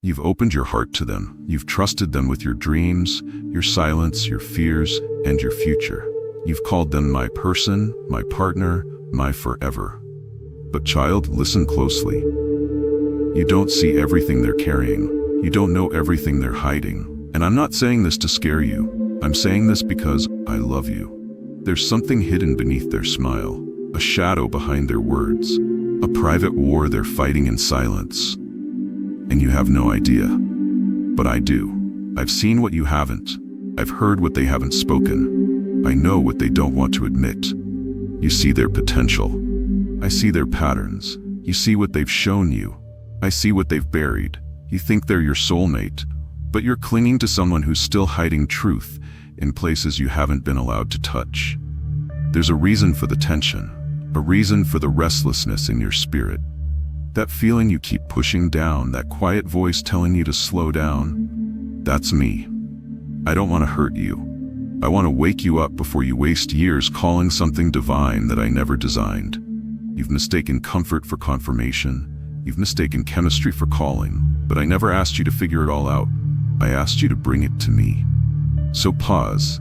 You've opened your heart to them. You've trusted them with your dreams, your silence, your fears, and your future. You've called them my person, my partner, my forever. But child, listen closely. You don't see everything they're carrying. You don't know everything they're hiding. And I'm not saying this to scare you. I'm saying this because I love you. There's something hidden beneath their smile, a shadow behind their words, a private war they're fighting in silence. And you have no idea. But I do. I've seen what you haven't. I've heard what they haven't spoken. I know what they don't want to admit. You see their potential. I see their patterns. You see what they've shown you. I see what they've buried. You think they're your soulmate, but you're clinging to someone who's still hiding truth in places you haven't been allowed to touch. There's a reason for the tension, a reason for the restlessness in your spirit. That feeling you keep pushing down, that quiet voice telling you to slow down, that's me. I don't want to hurt you. I want to wake you up before you waste years calling something divine that I never designed. You've mistaken comfort for confirmation. You've mistaken chemistry for calling, but I never asked you to figure it all out. I asked you to bring it to me. So pause,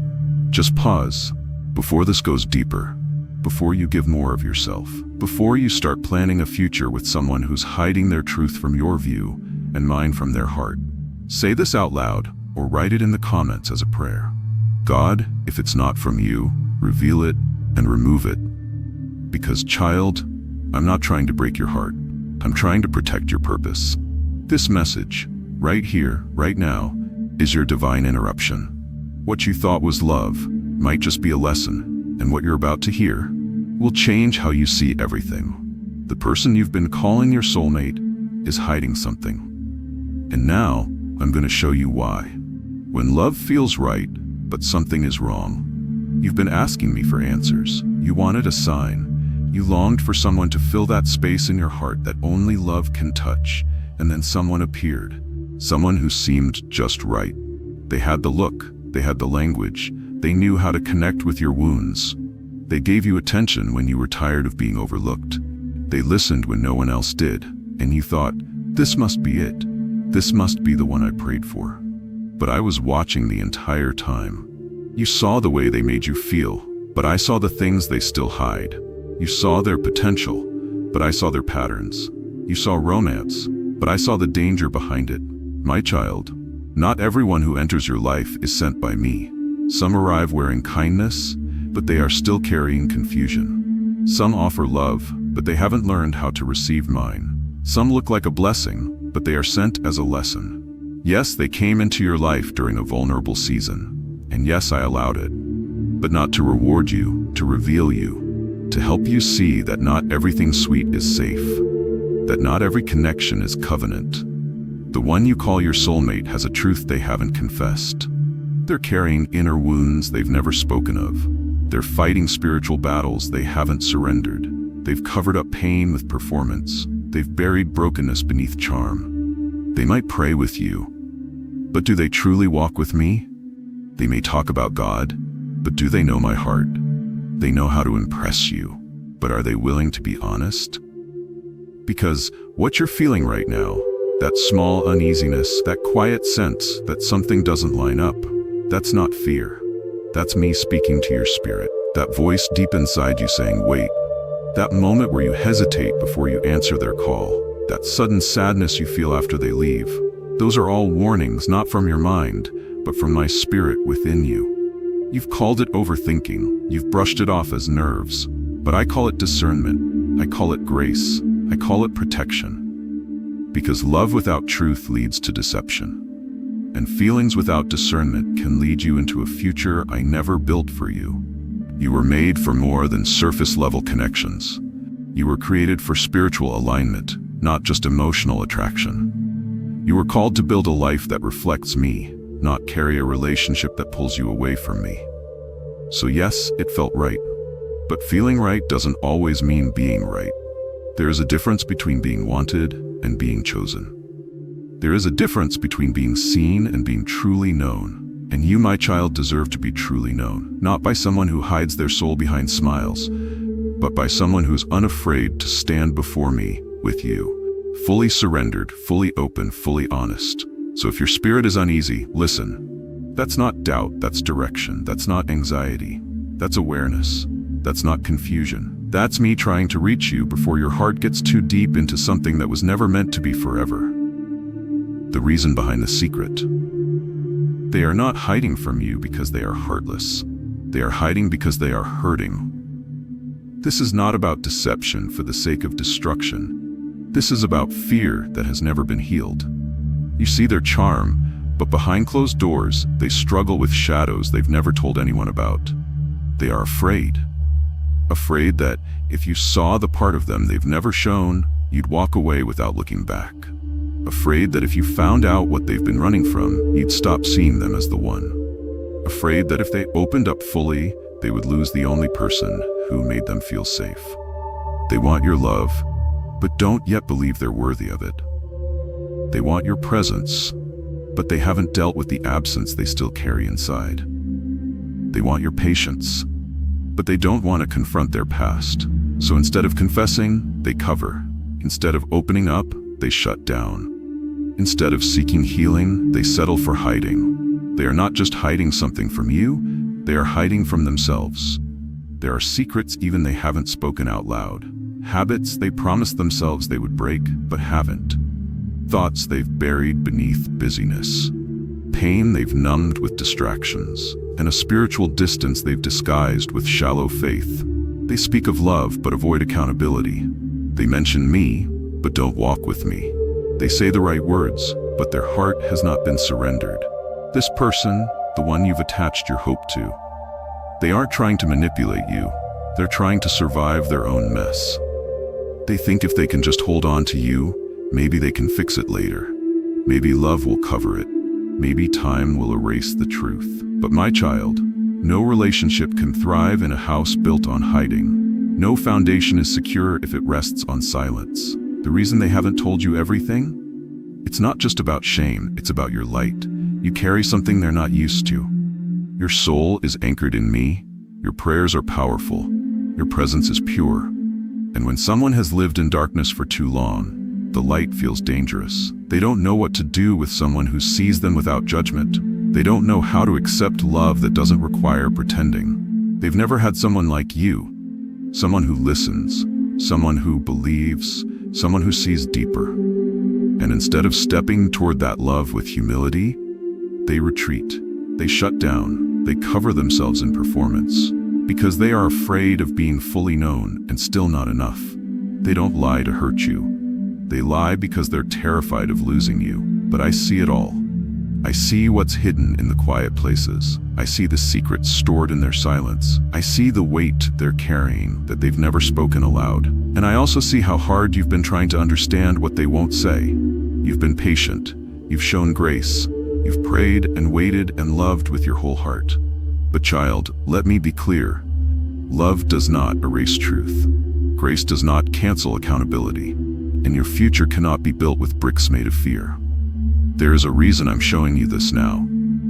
just pause, before this goes deeper, before you give more of yourself, before you start planning a future with someone who's hiding their truth from your view and mine from their heart. Say this out loud or write it in the comments as a prayer. God, if it's not from you, reveal it and remove it. Because child, I'm not trying to break your heart. I'm trying to protect your purpose. This message, right here, right now, is your divine interruption. What you thought was love might just be a lesson, and what you're about to hear will change how you see everything. The person you've been calling your soulmate is hiding something. And now, I'm going to show you why. When love feels right, but something is wrong. You've been asking me for answers. You wanted a sign. You longed for someone to fill that space in your heart that only love can touch. And then someone appeared. Someone who seemed just right. They had the look. They had the language. They knew how to connect with your wounds. They gave you attention when you were tired of being overlooked. They listened when no one else did. And you thought, this must be it. This must be the one I prayed for. But I was watching the entire time. You saw the way they made you feel, but I saw the things they still hide. You saw their potential, but I saw their patterns. You saw romance, but I saw the danger behind it. My child, not everyone who enters your life is sent by me. Some arrive wearing kindness, but they are still carrying confusion. Some offer love, but they haven't learned how to receive mine. Some look like a blessing, but they are sent as a lesson. Yes, they came into your life during a vulnerable season, and yes, I allowed it. But not to reward you, to reveal you, to help you see that not everything sweet is safe, that not every connection is covenant. The one you call your soulmate has a truth they haven't confessed. They're carrying inner wounds they've never spoken of. They're fighting spiritual battles they haven't surrendered. They've covered up pain with performance. They've buried brokenness beneath charm. They might pray with you, but do they truly walk with me? They may talk about God, but do they know my heart? They know how to impress you, but are they willing to be honest? Because what you're feeling right now, that small uneasiness, that quiet sense that something doesn't line up, that's not fear. That's me speaking to your spirit. That voice deep inside you saying, wait. That moment where you hesitate before you answer their call. That sudden sadness you feel after they leave. Those are all warnings, not from your mind, but from my spirit within you. You've called it overthinking. You've brushed it off as nerves. But I call it discernment. I call it grace. I call it protection. Because love without truth leads to deception. And feelings without discernment can lead you into a future I never built for you. You were made for more than surface-level connections. You were created for spiritual alignment, not just emotional attraction. You were called to build a life that reflects me, not carry a relationship that pulls you away from me. So yes, it felt right. But feeling right doesn't always mean being right. There is a difference between being wanted and being chosen. There is a difference between being seen and being truly known. And you, my child, deserve to be truly known, not by someone who hides their soul behind smiles, but by someone who's unafraid to stand before me with you, fully surrendered, fully open, fully honest. So if your spirit is uneasy, listen. That's not doubt, that's direction. That's not anxiety. That's awareness. That's not confusion. That's me trying to reach you before your heart gets too deep into something that was never meant to be forever. The reason behind the secret. They are not hiding from you because they are heartless. They are hiding because they are hurting. This is not about deception for the sake of destruction. This is about fear that has never been healed. You see their charm, but behind closed doors, they struggle with shadows they've never told anyone about. They are afraid. Afraid that if you saw the part of them they've never shown, you'd walk away without looking back. Afraid that if you found out what they've been running from, you'd stop seeing them as the one. Afraid that if they opened up fully, they would lose the only person who made them feel safe. They want your love, but don't yet believe they're worthy of it. They want your presence, but they haven't dealt with the absence they still carry inside. They want your patience, but they don't want to confront their past. So instead of confessing, they cover. Instead of opening up, they shut down. Instead of seeking healing, they settle for hiding. They are not just hiding something from you, they are hiding from themselves. There are secrets even they haven't spoken out loud. Habits they promised themselves they would break, but haven't. Thoughts they've buried beneath busyness. Pain they've numbed with distractions. And a spiritual distance they've disguised with shallow faith. They speak of love, but avoid accountability. They mention me, but don't walk with me. They say the right words, but their heart has not been surrendered. This person, the one you've attached your hope to, they aren't trying to manipulate you. They're trying to survive their own mess. They think if they can just hold on to you, maybe they can fix it later. Maybe love will cover it. Maybe time will erase the truth. But my child, no relationship can thrive in a house built on hiding. No foundation is secure if it rests on silence. The reason they haven't told you everything? It's not just about shame, it's about your light. You carry something they're not used to. Your soul is anchored in me. Your prayers are powerful. Your presence is pure. And when someone has lived in darkness for too long, the light feels dangerous. They don't know what to do with someone who sees them without judgment. They don't know how to accept love that doesn't require pretending. They've never had someone like you. Someone who listens. Someone who believes. Someone who sees deeper. And instead of stepping toward that love with humility, they retreat. They shut down. They cover themselves in performance. Because they are afraid of being fully known and still not enough. They don't lie to hurt you. They lie because they're terrified of losing you. But I see it all. I see what's hidden in the quiet places. I see the secrets stored in their silence. I see the weight they're carrying that they've never spoken aloud. And I also see how hard you've been trying to understand what they won't say. You've been patient. You've shown grace. You've prayed and waited and loved with your whole heart. But child, let me be clear. Love does not erase truth. Grace does not cancel accountability. And your future cannot be built with bricks made of fear. There is a reason I'm showing you this now.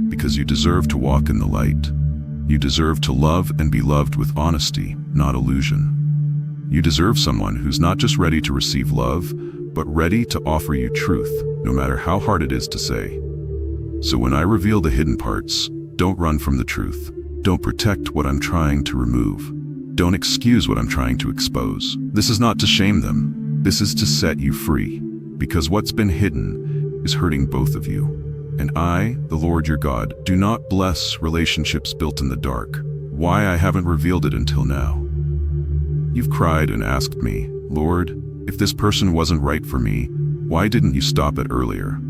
Because you deserve to walk in the light. You deserve to love and be loved with honesty, not illusion. You deserve someone who's not just ready to receive love, but ready to offer you truth, no matter how hard it is to say. So when I reveal the hidden parts, don't run from the truth. Don't protect what I'm trying to remove. Don't excuse what I'm trying to expose. This is not to shame them. This is to set you free. Because what's been hidden is hurting both of you. And I, the Lord your God, do not bless relationships built in the dark. Why I haven't revealed it until now. You've cried and asked me, Lord, if this person wasn't right for me, why didn't you stop it earlier?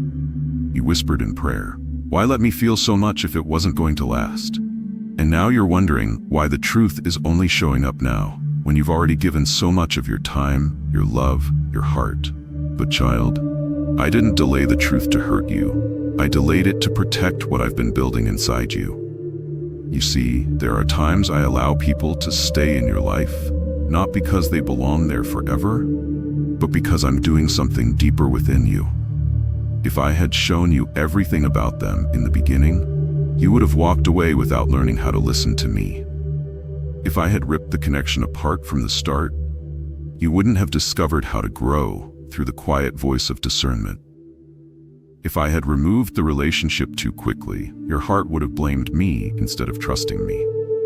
You whispered in prayer. Why let me feel so much if it wasn't going to last? And now you're wondering why the truth is only showing up now, when you've already given so much of your time, your love, your heart. But child, I didn't delay the truth to hurt you. I delayed it to protect what I've been building inside you. You see, there are times I allow people to stay in your life, not because they belong there forever, but because I'm doing something deeper within you. If I had shown you everything about them in the beginning, you would have walked away without learning how to listen to me. If I had ripped the connection apart from the start, you wouldn't have discovered how to grow, through the quiet voice of discernment. If I had removed the relationship too quickly, your heart would have blamed me instead of trusting me.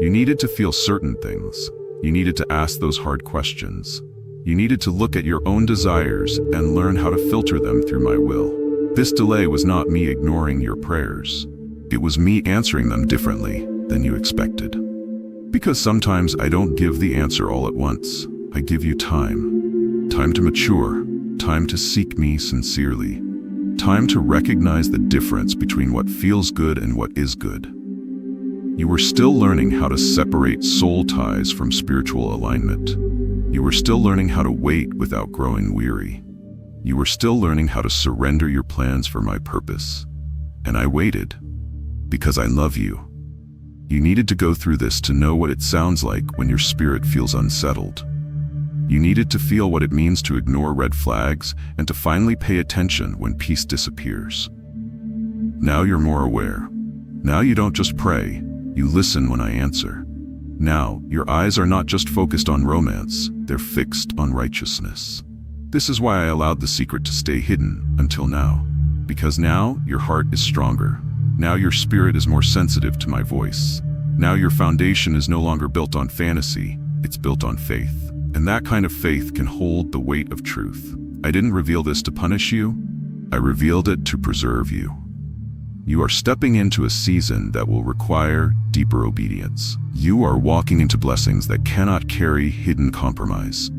You needed to feel certain things. You needed to ask those hard questions. You needed to look at your own desires and learn how to filter them through my will. This delay was not me ignoring your prayers. It was me answering them differently than you expected. Because sometimes I don't give the answer all at once. I give you time. Time to mature. Time to seek me sincerely. Time to recognize the difference between what feels good and what is good. You were still learning how to separate soul ties from spiritual alignment. You were still learning how to wait without growing weary. You were still learning how to surrender your plans for my purpose. And I waited because I love you. You needed to go through this to know what it sounds like when your spirit feels unsettled. You needed to feel what it means to ignore red flags and to finally pay attention when peace disappears. Now you're more aware. Now you don't just pray, you listen when I answer. Now your eyes are not just focused on romance, they're fixed on righteousness. This is why I allowed the secret to stay hidden until now. Because now your heart is stronger. Now your spirit is more sensitive to my voice. Now your foundation is no longer built on fantasy, it's built on faith. And that kind of faith can hold the weight of truth. I didn't reveal this to punish you. I revealed it to preserve you. You are stepping into a season that will require deeper obedience. You are walking into blessings that cannot carry hidden compromise.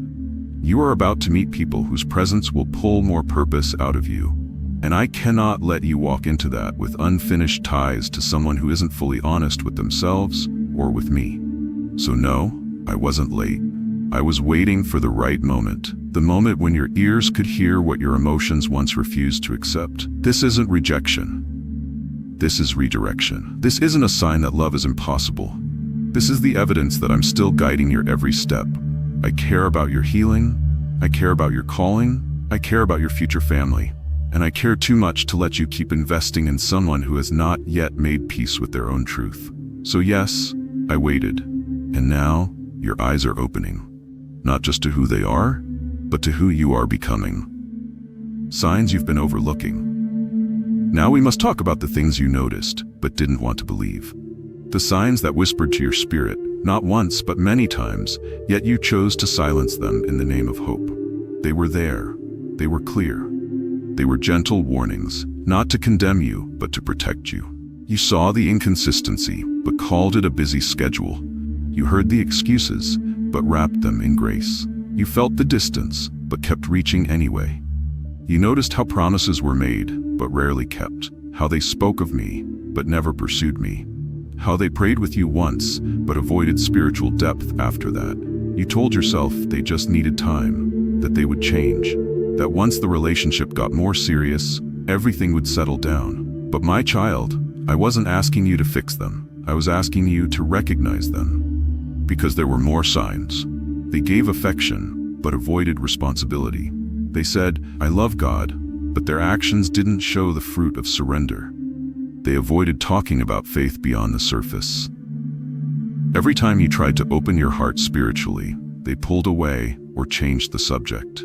You are about to meet people whose presence will pull more purpose out of you. And I cannot let you walk into that with unfinished ties to someone who isn't fully honest with themselves or with me. So no, I wasn't late. I was waiting for the right moment, the moment when your ears could hear what your emotions once refused to accept. This isn't rejection. This is redirection. This isn't a sign that love is impossible. This is the evidence that I'm still guiding your every step. I care about your healing. I care about your calling. I care about your future family. And I care too much to let you keep investing in someone who has not yet made peace with their own truth. So yes, I waited. And now your eyes are opening. Not just to who they are, but to who you are becoming. Signs you've been overlooking. Now we must talk about the things you noticed, but didn't want to believe. The signs that whispered to your spirit, not once, but many times, yet you chose to silence them in the name of hope. They were there. They were clear. They were gentle warnings, not to condemn you, but to protect you. You saw the inconsistency, but called it a busy schedule. You heard the excuses, but wrapped them in grace. You felt the distance, but kept reaching anyway. You noticed how promises were made, but rarely kept. How they spoke of me, but never pursued me. How they prayed with you once, but avoided spiritual depth after that. You told yourself they just needed time, that they would change, that once the relationship got more serious, everything would settle down. But my child, I wasn't asking you to fix them. I was asking you to recognize them. Because there were more signs. They gave affection, but avoided responsibility. They said, I love God, but their actions didn't show the fruit of surrender. They avoided talking about faith beyond the surface. Every time you tried to open your heart spiritually, they pulled away or changed the subject.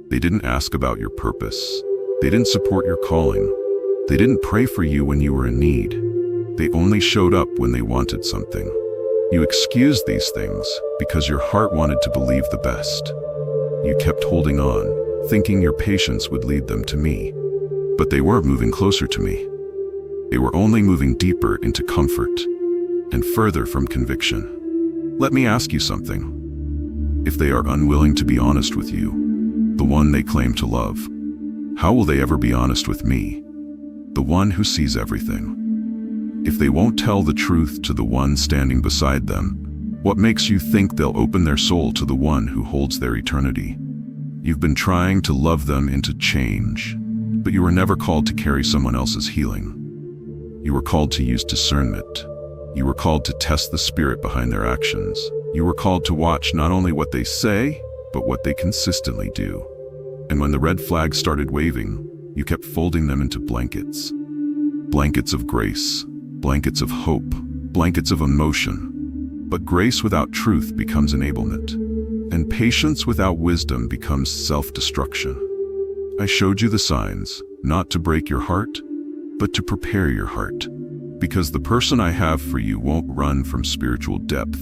They didn't ask about your purpose. They didn't support your calling. They didn't pray for you when you were in need. They only showed up when they wanted something. You excused these things because your heart wanted to believe the best. You kept holding on, thinking your patience would lead them to me. But they weren't moving closer to me. They were only moving deeper into comfort and further from conviction. Let me ask you something. If they are unwilling to be honest with you, the one they claim to love, how will they ever be honest with me, the one who sees everything? If they won't tell the truth to the one standing beside them, what makes you think they'll open their soul to the one who holds their eternity? You've been trying to love them into change, but you were never called to carry someone else's healing. You were called to use discernment. You were called to test the spirit behind their actions. You were called to watch not only what they say, but what they consistently do. And when the red flags started waving, you kept folding them into blankets. Blankets of grace. Blankets of hope, blankets of emotion. But grace without truth becomes enablement, and patience without wisdom becomes self-destruction. I showed you the signs, not to break your heart, but to prepare your heart. Because the person I have for you won't run from spiritual depth.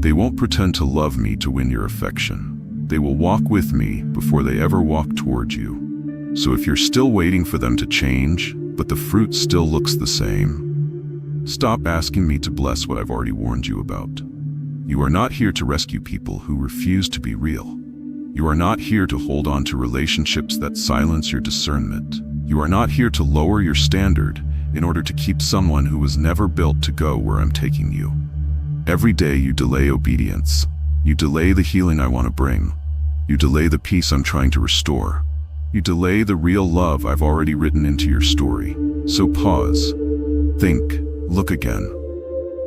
They won't pretend to love me to win your affection. They will walk with me before they ever walk towards you. So if you're still waiting for them to change, but the fruit still looks the same, stop asking me to bless what I've already warned you about. You are not here to rescue people who refuse to be real. You are not here to hold on to relationships that silence your discernment. You are not here to lower your standard in order to keep someone who was never built to go where I'm taking you. Every day you delay obedience. You delay the healing I want to bring. You delay the peace I'm trying to restore. You delay the real love I've already written into your story. So pause, think, look again.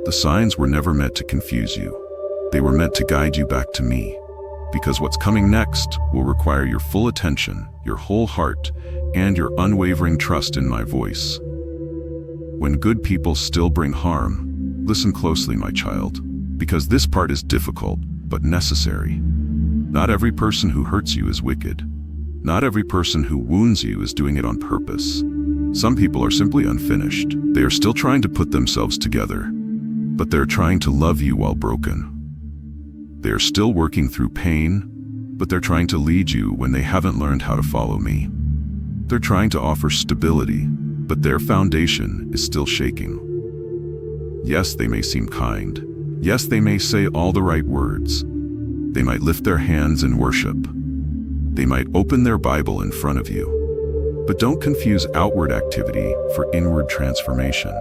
The signs were never meant to confuse you. They were meant to guide you back to me. Because what's coming next will require your full attention, your whole heart, and your unwavering trust in my voice. When good people still bring harm, listen closely, my child, because this part is difficult, but necessary. Not every person who hurts you is wicked. Not every person who wounds you is doing it on purpose. Some people are simply unfinished. They are still trying to put themselves together, but they're trying to love you while broken. They are still working through pain, but they're trying to lead you when they haven't learned how to follow me. They're trying to offer stability, but their foundation is still shaking. Yes, they may seem kind. Yes, they may say all the right words. They might lift their hands in worship. They might open their Bible in front of you. But don't confuse outward activity for inward transformation,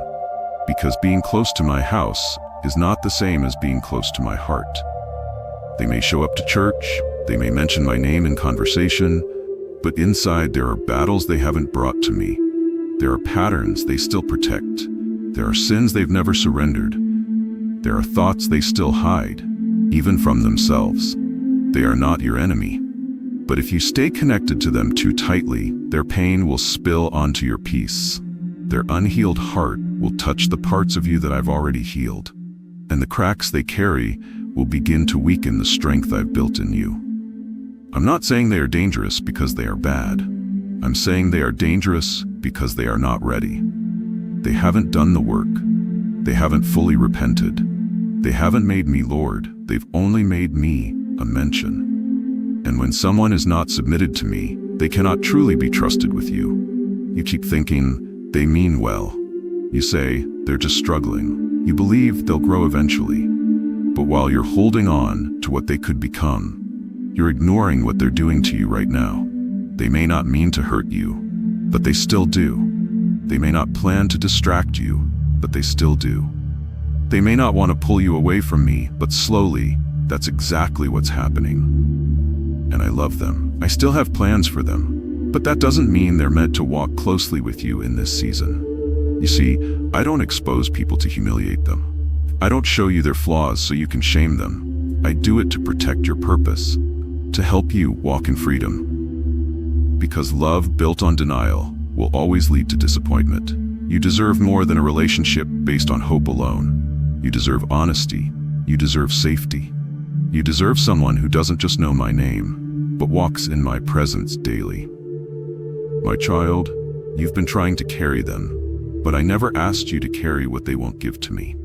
because being close to my house is not the same as being close to my heart. They may show up to church, they may mention my name in conversation, but inside there are battles they haven't brought to me. There are patterns they still protect. There are sins they've never surrendered. There are thoughts they still hide, even from themselves. They are not your enemy. But if you stay connected to them too tightly, their pain will spill onto your peace. Their unhealed heart will touch the parts of you that I've already healed. And the cracks they carry will begin to weaken the strength I've built in you. I'm not saying they are dangerous because they are bad. I'm saying they are dangerous because they are not ready. They haven't done the work. They haven't fully repented. They haven't made me Lord. They've only made me a mention. And when someone is not submitted to me, they cannot truly be trusted with you. You keep thinking they mean well. You say they're just struggling. You believe they'll grow eventually. But while you're holding on to what they could become, you're ignoring what they're doing to you right now. They may not mean to hurt you, but they still do. They may not plan to distract you, but they still do. They may not want to pull you away from me, but slowly, that's exactly what's happening. And I love them. I still have plans for them, but that doesn't mean they're meant to walk closely with you in this season. You see, I don't expose people to humiliate them. I don't show you their flaws so you can shame them. I do it to protect your purpose, to help you walk in freedom. Because love built on denial will always lead to disappointment. You deserve more than a relationship based on hope alone. You deserve honesty. You deserve safety. You deserve someone who doesn't just know my name, but walks in my presence daily. My child, you've been trying to carry them, but I never asked you to carry what they won't give to me.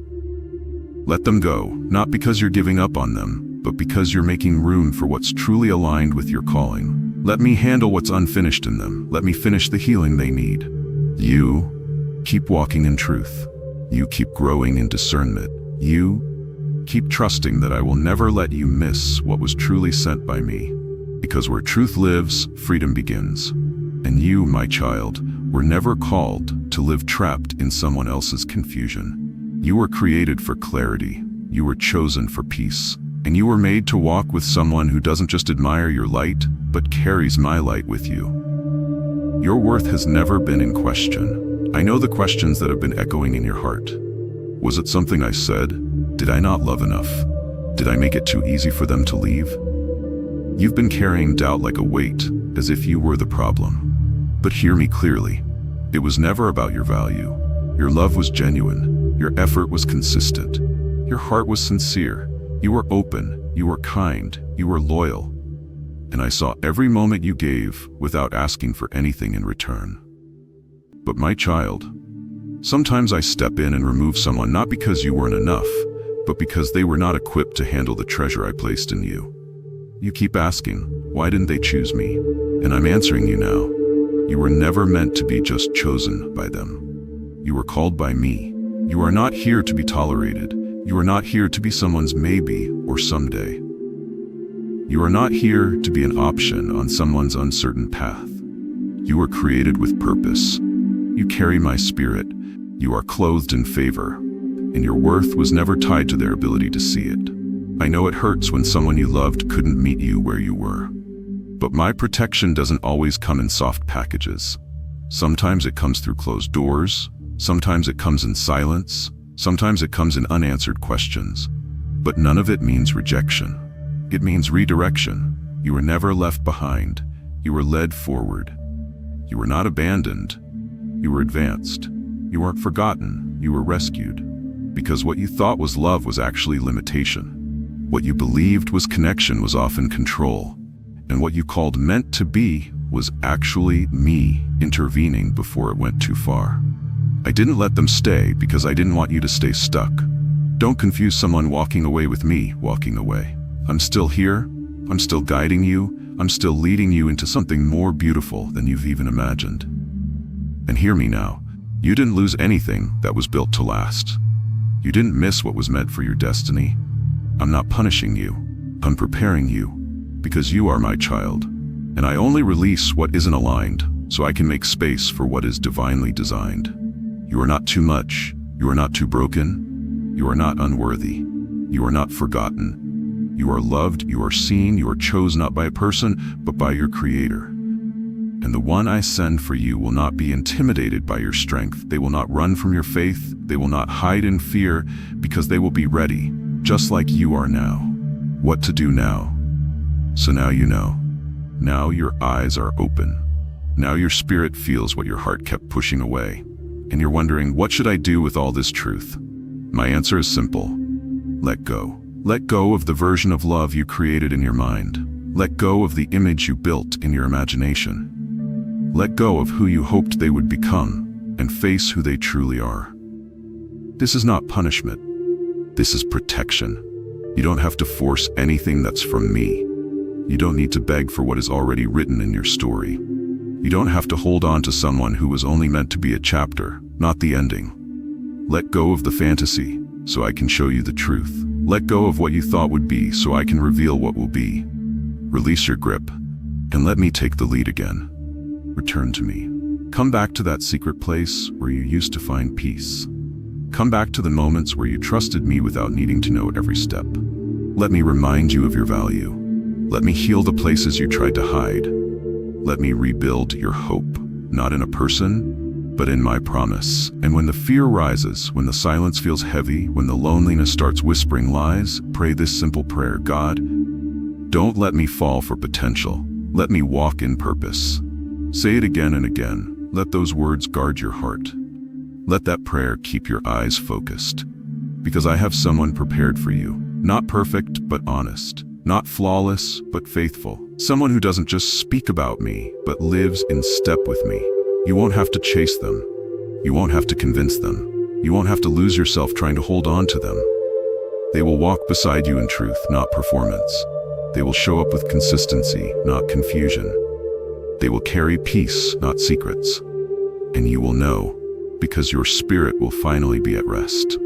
Let them go, not because you're giving up on them, but because you're making room for what's truly aligned with your calling. Let me handle what's unfinished in them. Let me finish the healing they need. You keep walking in truth. You keep growing in discernment. You keep trusting that I will never let you miss what was truly sent by me. Because where truth lives, freedom begins. And you, my child, were never called to live trapped in someone else's confusion. You were created for clarity. You were chosen for peace. And you were made to walk with someone who doesn't just admire your light, but carries my light with you. Your worth has never been in question. I know the questions that have been echoing in your heart. Was it something I said? Did I not love enough? Did I make it too easy for them to leave? You've been carrying doubt like a weight, as if you were the problem. But hear me clearly. It was never about your value. Your love was genuine. Your effort was consistent. Your heart was sincere. You were open. You were kind. You were loyal. and I saw every moment you gave without asking for anything in return. But my child, sometimes I step in and remove someone not because you weren't enough, but because they were not equipped to handle the treasure I placed in you. You keep asking, why didn't they choose me? And I'm answering you now. You were never meant to be just chosen by them. You were called by me. You are not here to be tolerated. You are not here to be someone's maybe or someday. You are not here to be an option on someone's uncertain path. You were created with purpose. You carry my spirit. You are clothed in favor, and your worth was never tied to their ability to see it. I know it hurts when someone you loved couldn't meet you where you were. But my protection doesn't always come in soft packages. Sometimes it comes through closed doors, sometimes it comes in silence, sometimes it comes in unanswered questions. But none of it means rejection. It means redirection. You were never left behind. You were led forward. You were not abandoned. You were advanced. You weren't forgotten. You were rescued. Because what you thought was love was actually limitation. What you believed was connection was often control. And what you called meant to be was actually me intervening before it went too far. I didn't let them stay because I didn't want you to stay stuck. Don't confuse someone walking away with me walking away. I'm still here. I'm still guiding you. I'm still leading you into something more beautiful than you've even imagined. And hear me now. You didn't lose anything that was built to last. You didn't miss what was meant for your destiny. I'm not punishing you. I'm preparing you. Because you are my child, and I only release what isn't aligned so I can make space for what is divinely designed. You are not too much. You are not too broken. You are not unworthy. You are not forgotten. You are loved. You are seen. You are chosen not by a person, but by your Creator. And the one I send for you will not be intimidated by your strength. They will not run from your faith. They will not hide in fear, because they will be ready, just like you are now. What to do now? So now you know. Now your eyes are open. Now your spirit feels what your heart kept pushing away. And you're wondering, what should I do with all this truth? My answer is simple. Let go. Let go of the version of love you created in your mind. Let go of the image you built in your imagination. Let go of who you hoped they would become and face who they truly are. This is not punishment. This is protection. You don't have to force anything that's from me. You don't need to beg for what is already written in your story. You don't have to hold on to someone who was only meant to be a chapter, not the ending. Let go of the fantasy, so I can show you the truth. Let go of what you thought would be, so I can reveal what will be. Release your grip, and let me take the lead again. Return to me. Come back to that secret place where you used to find peace. Come back to the moments where you trusted me without needing to know every step. Let me remind you of your value. Let me heal the places you tried to hide. Let me rebuild your hope, not in a person, but in my promise. And when the fear rises, when the silence feels heavy, when the loneliness starts whispering lies, pray this simple prayer. God, don't let me fall for potential. Let me walk in purpose. Say it again and again. Let those words guard your heart. Let that prayer keep your eyes focused. Because I have someone prepared for you. Not perfect, but honest. Not flawless, but faithful. Someone who doesn't just speak about me, but lives in step with me. You won't have to chase them. You won't have to convince them. You won't have to lose yourself trying to hold on to them. They will walk beside you in truth, not performance. They will show up with consistency, not confusion. They will carry peace, not secrets. And you will know, because your spirit will finally be at rest.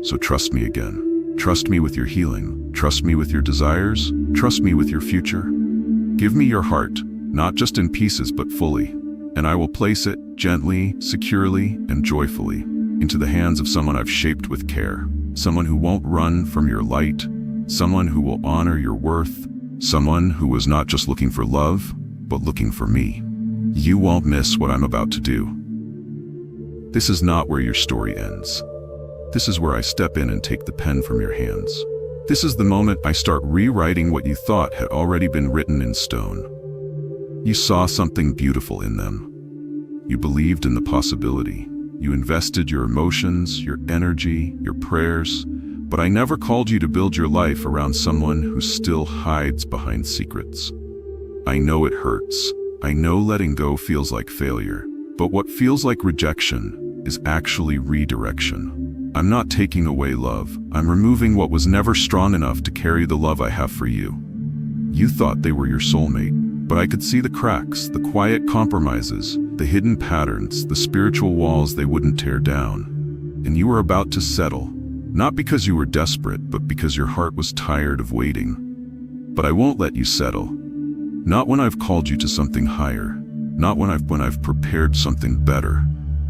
So trust me again. Trust me with your healing. Trust me with your desires. Trust me with your future. Give me your heart, not just in pieces but fully, and I will place it gently, securely, and joyfully into the hands of someone I've shaped with care, someone who won't run from your light, someone who will honor your worth, someone who was not just looking for love, but looking for me. You won't miss what I'm about to do. This is not where your story ends. This is where I step in and take the pen from your hands. This is the moment I start rewriting what you thought had already been written in stone. You saw something beautiful in them. You believed in the possibility. You invested your emotions, your energy, your prayers, but I never called you to build your life around someone who still hides behind secrets. I know it hurts. I know letting go feels like failure. But what feels like rejection is actually redirection. I'm not taking away love. I'm removing what was never strong enough to carry the love I have for you. You thought they were your soulmate, but I could see the cracks, the quiet compromises, the hidden patterns, the spiritual walls they wouldn't tear down. And you were about to settle, not because you were desperate, but because your heart was tired of waiting. But I won't let you settle. Not when I've called you to something higher. Not when I've prepared something better.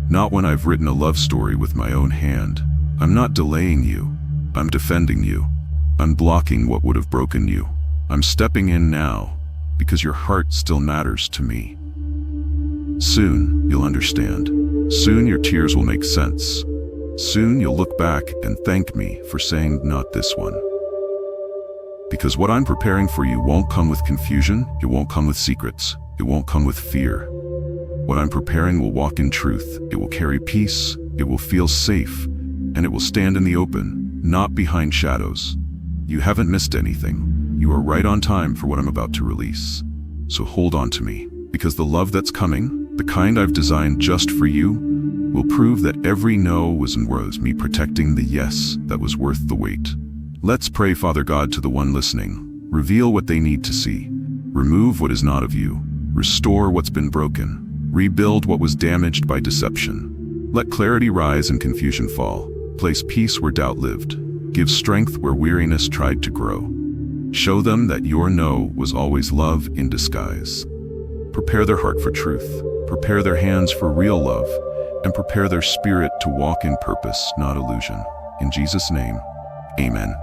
Not when I've written a love story with my own hand. I'm not delaying you. I'm defending you. I'm blocking what would have broken you. I'm stepping in now because your heart still matters to me. Soon you'll understand. Soon your tears will make sense. Soon you'll look back and thank me for saying not this one. Because what I'm preparing for you won't come with confusion, it won't come with secrets, it won't come with fear. What I'm preparing will walk in truth, it will carry peace, it will feel safe, and it will stand in the open, not behind shadows. You haven't missed anything. You are right on time for what I'm about to release. So hold on to me, because the love that's coming, the kind I've designed just for you, will prove that every no was me protecting the yes that was worth the wait. Let's pray, Father God, to the one listening. Reveal what they need to see. Remove what is not of you. Restore what's been broken. Rebuild what was damaged by deception. Let clarity rise and confusion fall. Place peace where doubt lived. Give strength where weariness tried to grow. Show them that your no was always love in disguise. Prepare their heart for truth. Prepare their hands for real love. And prepare their spirit to walk in purpose, not illusion. In Jesus' name, amen.